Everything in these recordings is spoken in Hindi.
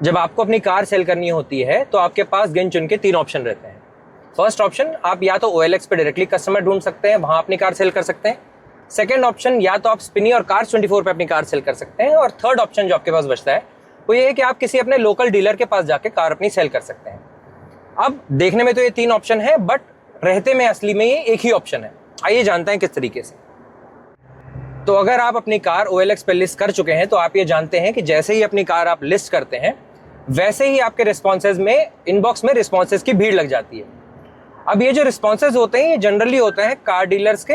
जब आपको अपनी कार सेल करनी होती है तो आपके पास गिन चुन के 3 ऑप्शन रहते हैं। फर्स्ट ऑप्शन, आप या तो OLX पे डायरेक्टली कस्टमर ढूंढ सकते हैं, वहां अपनी कार सेल कर सकते हैं। सेकंड ऑप्शन, या तो आप स्पिनी और Cars24 पे अपनी कार सेल कर सकते हैं। और थर्ड ऑप्शन जो आपके पास बचता है वो ये है कि आप किसी अपने लोकल डीलर के पास जाके कार अपनी सेल कर सकते हैं। अब देखने में तो ये 3 ऑप्शन है, बट रहते में असली में ये एक ही ऑप्शन है। आइए जानते हैं किस तरीके से। तो अगर आप अपनी कार OLX पे लिस्ट कर चुके हैं तो आप ये जानते हैं कि जैसे ही अपनी कार आप लिस्ट करते हैं वैसे ही आपके रिस्पॉन्सेज में, इनबॉक्स में रिस्पॉन्सेज की भीड़ लग जाती है। अब ये जो रिस्पॉन्सेज होते हैं ये जनरली होते हैं कार डीलर्स के,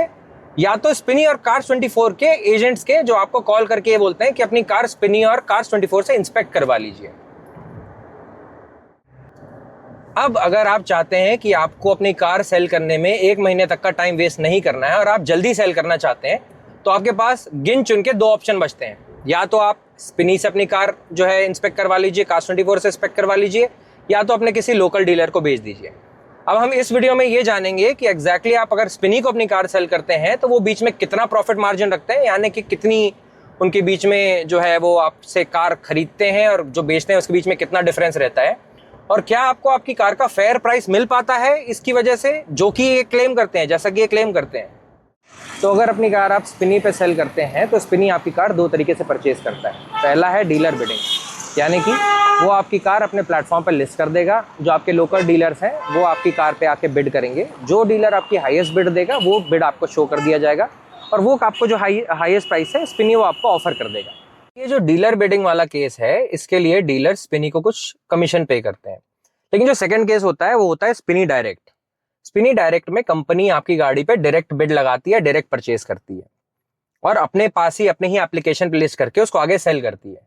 या तो स्पिनी और Cars24 के एजेंट्स के, जो आपको कॉल करके ये बोलते हैं कि अपनी कार स्पिनी और Cars24 से इंस्पेक्ट करवा लीजिए। अब अगर आप चाहते हैं कि आपको अपनी कार सेल करने में 1 महीने तक का टाइम वेस्ट नहीं करना है और आप जल्दी सेल करना चाहते हैं तो आपके पास गिन चुन के 2 ऑप्शन बचते हैं। या तो आप स्पिनी से अपनी कार जो है इंस्पेक्ट करवा लीजिए, Cars24 से इंस्पेक्ट करवा लीजिए, या तो अपने किसी लोकल डीलर को भेज दीजिए। अब हम इस वीडियो में ये जानेंगे कि एग्जैक्टली आप अगर स्पिनी को अपनी कार सेल करते हैं तो वो बीच में कितना प्रॉफिट मार्जिन रखते हैं, यानी कि कितनी उनके बीच में जो है वो आपसे कार खरीदते हैं और जो बेचते हैं उसके बीच में कितना डिफरेंस रहता है, और क्या आपको आपकी कार का फेयर प्राइस मिल पाता है इसकी वजह से, जो कि ये क्लेम करते हैं, जैसा कि ये क्लेम करते हैं। तो अगर अपनी कार आप स्पिनी पे सेल करते हैं तो स्पिनी आपकी कार 2 तरीके से परचेज करता है। पहला है डीलर बिडिंग, यानी कि वो आपकी कार अपने प्लेटफॉर्म पर लिस्ट कर देगा। जो आपके लोकल डीलर्स हैं वो आपकी कार पे आके बिड करेंगे। जो डीलर आपकी हाईएस्ट बिड देगा वो बिड आपको शो कर दिया जाएगा और वो आपको जो हाईएस्ट प्राइस है स्पिनी वो आपको ऑफर कर देगा। ये जो डीलर बिडिंग वाला केस है इसके लिए डीलर स्पिनी को कुछ कमीशन पे करते हैं। लेकिन जो सेकंड केस होता है वो होता है स्पिनी डायरेक्ट। स्पिनी डायरेक्ट में कंपनी आपकी गाड़ी पे डायरेक्ट बिड लगाती है, डायरेक्ट परचेज करती है और अपने पास ही अपने ही एप्लीकेशन पे लिस्ट करके उसको आगे सेल करती है।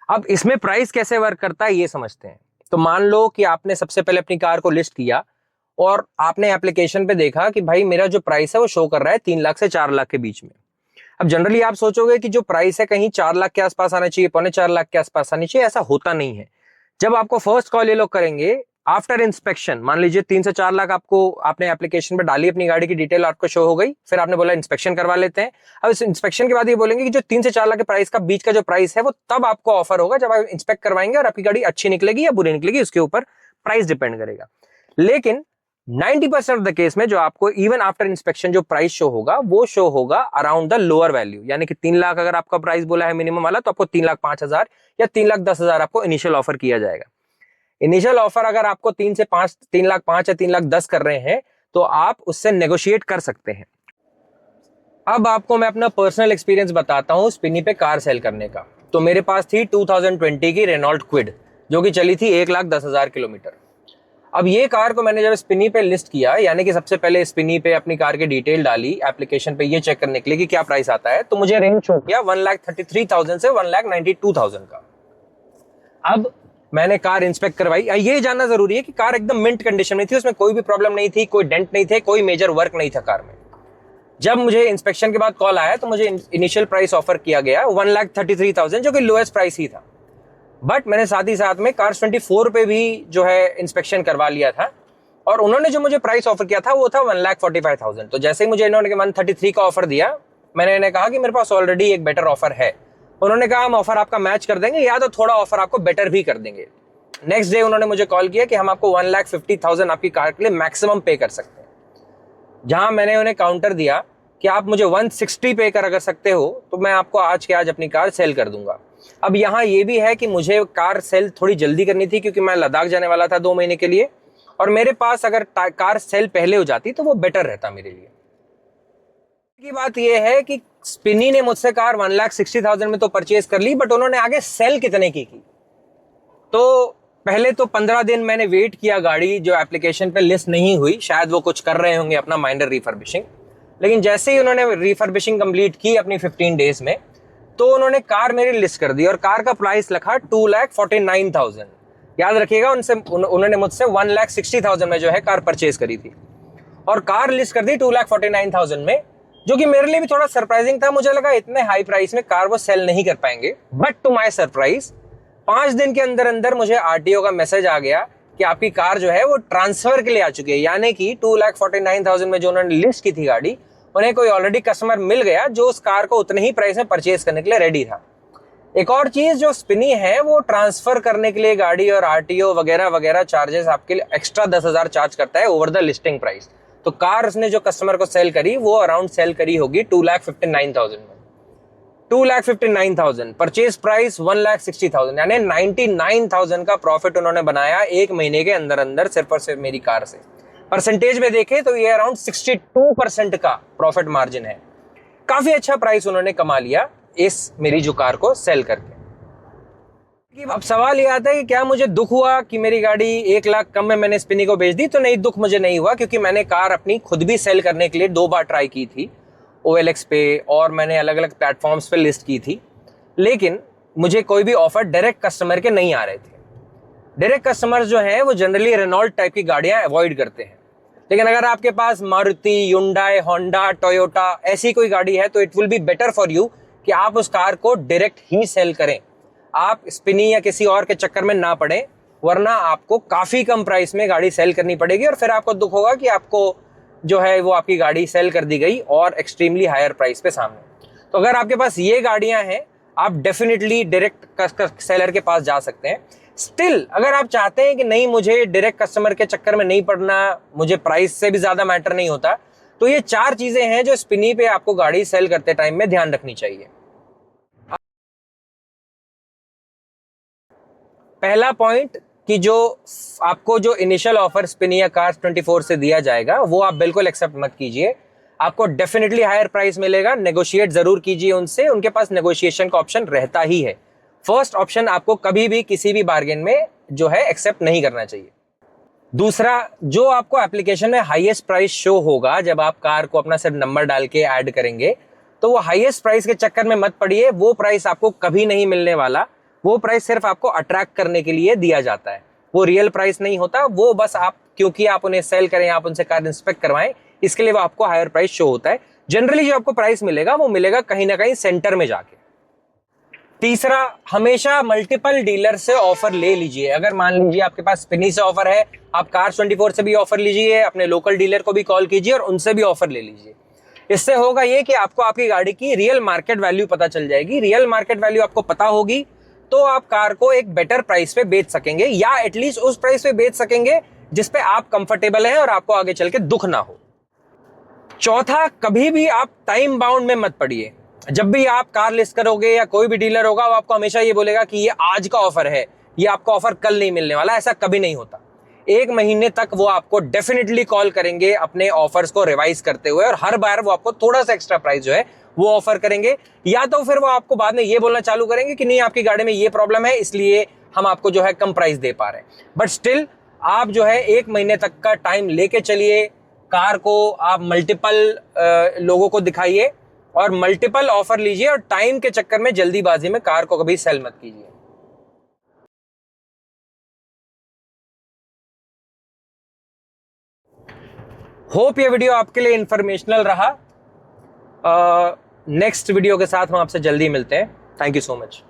अब इसमें प्राइस कैसे वर्क करता है ये समझते हैं। तो मान लो कि आपने सबसे पहले अपनी कार को लिस्ट किया और आपने एप्लीकेशन पे देखा कि भाई मेरा जो प्राइस है वो शो कर रहा है 3 लाख से 4 लाख के बीच में। अब जनरली आप सोचोगे कि जो प्राइस है कहीं 4 लाख के आसपास आना चाहिए, 3.25 लाख के आसपास आनी चाहिए। ऐसा होता नहीं है। जब आपको फर्स्ट कॉल ये लोग करेंगे आफ्टर इंस्पेक्शन, मान लीजिए 3 से 4 लाख आपने एप्लीकेशन पे डाली, अपनी गाड़ी की डिटेल आपको शो हो गई, फिर आपने बोला इंस्पेक्शन करवा लेते हैं। अब इस इंस्पेक्शन के बाद ये बोलेंगे कि जो 3 से 4 लाख के प्राइस का बीच का जो प्राइस है वो तब आपको ऑफर होगा जब आप इंस्पेक्ट करवाएंगे और आपकी गाड़ी अच्छी निकलेगी या बुरी निकलेगी उसके ऊपर प्राइस डिपेंड करेगा। लेकिन 90% ऑफ द केस में जो आपको इवन आफ्टर इंस्पेक्शन जो प्राइस शो होगा वो शो होगा अराउंड द लोअर वैल्यू, यानी कि 3 लाख अगर आपका प्राइस बोला है मिनिमम वाला तो आपको 3,05,000 या 3,10,000 आपको इनिशियल ऑफर किया जाएगा। इनिशियल ऑफर अगर आपको 3,05,000 या 3,10,000 कर रहे हैं तो आप उससे नेगोशिएट कर सकते हैं। अब आपको मैं अपना पर्सनल एक्सपीरियंस बताता हूं स्पिनी पे कार सेल करने का। तो मेरे पास थी 2020 की रेनॉल्ट क्विड जो कि चली थी 1,10,000 किलोमीटर। अब ये कार को मैंने जब स्पिनी पे लिस्ट किया, यानी कि सबसे पहले स्पिनी पे अपनी कार की डिटेल डाली एप्लीकेशन पे ये चेक करने के लिए कि क्या प्राइस आता है, तो मुझे रेंज शो किया 1,33,000 से 1,92,000 का। अब मैंने कार इंस्पेक्ट करवाई। ये जानना जरूरी है कि कार एकदम मिंट कंडीशन में थी, उसमें कोई भी प्रॉब्लम नहीं थी, कोई डेंट नहीं थे, कोई मेजर वर्क नहीं था कार में। जब मुझे इंस्पेक्शन के बाद कॉल आया तो मुझे इनिशियल प्राइस ऑफर किया गया 1,33,000 जो कि लोएस्ट प्राइस ही था। बट मैंने साथ ही साथ में Cars24 पे भी जो है इंस्पेक्शन करवा लिया था और उन्होंने जो मुझे प्राइस ऑफर किया था वो था 1,45,000। तो जैसे ही मुझे इन्होंने 133 का ऑफर दिया, मैंने इन्हें कहा कि मेरे पास ऑलरेडी एक बेटर ऑफर है। उन्होंने कहा हम ऑफर आपका मैच कर देंगे या तो थोड़ा ऑफर आपको बेटर भी कर देंगे। नेक्स्ट डे उन्होंने मुझे कॉल किया कि हम आपको 1,50,000 आपकी कार के लिए मैक्सिमम पे कर सकते हैं। जहां मैंने उन्हें काउंटर दिया कि आप मुझे 160 पे कर अगर सकते हो तो मैं आपको आज के आज अपनी कार सेल कर दूंगा। अब यहाँ ये भी है कि मुझे कार सेल थोड़ी जल्दी करनी थी क्योंकि मैं लद्दाख जाने वाला था 2 महीने के लिए, और मेरे पास अगर कार सेल पहले हो जाती तो वो बेटर रहता मेरे लिए। की बात यह है कि स्पिनी ने मुझसे कार 1,60,000 में तो परचेज कर ली, बट उन्होंने आगे सेल कितने की तो पहले तो 15 दिन मैंने वेट किया, गाड़ी जो एप्लीकेशन पे लिस्ट नहीं हुई, शायद वो कुछ कर रहे होंगे अपना माइनर रिफर्बिशिंग। लेकिन जैसे ही उन्होंने रिफर्बिशिंग कंप्लीट की अपनी 15 डेज में तो उन्होंने कार मेरी लिस्ट कर दी और कार का प्राइस लिखा 2,49,000। याद रखिएगा उन्होंने मुझसे 1,60,000 में जो है कार परचेज करी थी और कार लिस्ट कर दी 2,49,000 में, जो कि मेरे लिए भी थोड़ा सरप्राइजिंग था। मुझे लगा इतने हाई प्राइस में कार वो सेल नहीं कर पाएंगे, बट टू माय सरप्राइज 5 दिन के अंदर अंदर मुझे आरटीओ का मैसेज आ गया कि आपकी कार जो है वो ट्रांसफर के लिए आ चुकी है। यानी कि 2,49,000 में जो उन्होंने लिस्ट की थी गाड़ी, उन्हें कोई ऑलरेडी कस्टमर मिल गया जो उस कार को उतने ही प्राइस में परचेज करने के लिए रेडी था। एक और चीज जो स्पिनी है, वो ट्रांसफर करने के लिए गाड़ी और आरटीओ वगैरह वगैरह चार्जेस आपके लिए एक्स्ट्रा 10,000 चार्ज करता है ओवर द लिस्टिंग प्राइस। तो कार उसने जो कस्टमर को सेल करी वो अराउंड सेल करी होगी 2,59,000 में। 2,59,000, परचेज प्राइस 1,60,000, यानी 99,000 का प्रॉफिट उन्होंने बनाया एक महीने के अंदर अंदर सिर्फ और सिर्फ मेरी कार से। परसेंटेज में देखें तो ये अराउंड 62% का प्रॉफिट मार्जिन है। काफी अच्छा प्राइस उन्होंने कमा लिया इस मेरी जो कार को सेल करके। अब सवाल ये आता है कि क्या मुझे दुख हुआ कि मेरी गाड़ी 1 लाख कम में मैंने स्पिनी को बेच दी? तो नहीं, दुख मुझे नहीं हुआ, क्योंकि मैंने कार अपनी खुद भी सेल करने के लिए 2 बार ट्राई की थी, OLX पे और मैंने अलग अलग प्लेटफॉर्म्स पे लिस्ट की थी, लेकिन मुझे कोई भी ऑफर डायरेक्ट कस्टमर के नहीं आ रहे थे। डायरेक्ट कस्टमर जो हैं वो जनरली रेनॉल्ट टाइप की गाड़ियां अवॉइड करते हैं, लेकिन अगर आपके पास मारुति, युंडाई, होंडा, टोयोटा ऐसी कोई गाड़ी है तो it will be better for you कि आप उस कार को डायरेक्ट ही सेल करें, आप स्पिनी या किसी और के चक्कर में ना पड़े, वरना आपको काफी कम प्राइस में गाड़ी सेल करनी पड़ेगी और फिर आपको दुख होगा कि आपको जो है वो आपकी गाड़ी सेल कर दी गई और एक्सट्रीमली हायर प्राइस पे सामने। तो अगर आपके पास ये गाड़ियां हैं, आप डेफिनेटली डायरेक्ट सेलर के पास जा सकते हैं। स्टिल अगर आप चाहते हैं कि नहीं, मुझे डायरेक्ट कस्टमर के चक्कर में नहीं पड़ना, मुझे प्राइस से भी ज्यादा मैटर नहीं होता, तो ये 4 चीजें हैं जो स्पिनी पे आपको गाड़ी सेल करते टाइम में ध्यान रखनी चाहिए। पहला पॉइंट कि जो आपको जो इनिशियल ऑफर स्पिनी या कार्स 24 से दिया जाएगा वो आप बिल्कुल एक्सेप्ट मत कीजिए। आपको डेफिनेटली हायर प्राइस मिलेगा, नेगोशिएट जरूर कीजिए उनसे, उनके पास नेगोशिएशन का ऑप्शन रहता ही है। फर्स्ट ऑप्शन आपको कभी भी किसी भी बार्गेन में जो है एक्सेप्ट नहीं करना चाहिए। दूसरा, जो आपको एप्लीकेशन में हाईएस्ट प्राइस शो होगा जब आप कार को अपना सिर्फ नंबर डाल के ऐड करेंगे, तो वो हाईएस्ट प्राइस के चक्कर में मत पड़िए। वो प्राइस आपको कभी नहीं मिलने वाला। वो प्राइस सिर्फ आपको अट्रैक्ट करने के लिए दिया जाता है, वो रियल प्राइस नहीं होता। वो बस आप, क्योंकि आप उन्हें सेल करें, आप उनसे कार इंस्पेक्ट करवाएं, इसके लिए वो आपको हायर प्राइस शो होता है। जनरली जो आपको प्राइस मिलेगा वो मिलेगा कहीं ना कहीं सेंटर में जाके। तीसरा, हमेशा मल्टीपल डीलर से ऑफर ले लीजिए। अगर मान लीजिए आपके पास स्पिनी से ऑफर है, आप कार्स 24 से भी ऑफर लीजिए, अपने लोकल डीलर को भी कॉल कीजिए और उनसे भी ऑफर ले लीजिए। इससे होगा ये कि आपको आपकी गाड़ी की रियल मार्केट वैल्यू पता चल जाएगी। रियल मार्केट वैल्यू आपको पता होगी तो आप कार को एक बेटर प्राइस पे बेच सकेंगे, या एटलीस्ट उस प्राइस पे बेच सकेंगे जिस पे आप कंफर्टेबल हैं और आपको आगे चल के दुख ना हो। चौथा, कभी भी आप टाइम बाउंड में मत पड़िए। जब भी आप कार लिस्ट करोगे या कोई भी डीलर होगा, वो आपको हमेशा ये बोलेगा कि ये आज का ऑफर है, ये आपका ऑफर कल नहीं मिलने वाला। ऐसा कभी नहीं होता। 1 महीने तक वो आपको डेफिनेटली कॉल करेंगे अपने ऑफर्स को रिवाइज करते हुए, और हर बार वो आपको थोड़ा सा एक्स्ट्रा प्राइस जो है वो ऑफर करेंगे, या तो फिर वो आपको बाद में ये बोलना चालू करेंगे कि नहीं, आपकी गाड़ी में ये प्रॉब्लम है इसलिए हम आपको जो है कम प्राइस दे पा रहे हैं। बट स्टिल आप जो है 1 महीने तक का टाइम लेके चलिए, कार को आप मल्टीपल लोगों को दिखाइए और मल्टीपल ऑफर लीजिए, और टाइम के चक्कर में जल्दीबाजी में कार को कभी सेल मत कीजिए। होप ये वीडियो आपके लिए इंफॉर्मेशनल रहा। नेक्स्ट वीडियो के साथ हम आपसे जल्दी मिलते हैं। Thank you so much.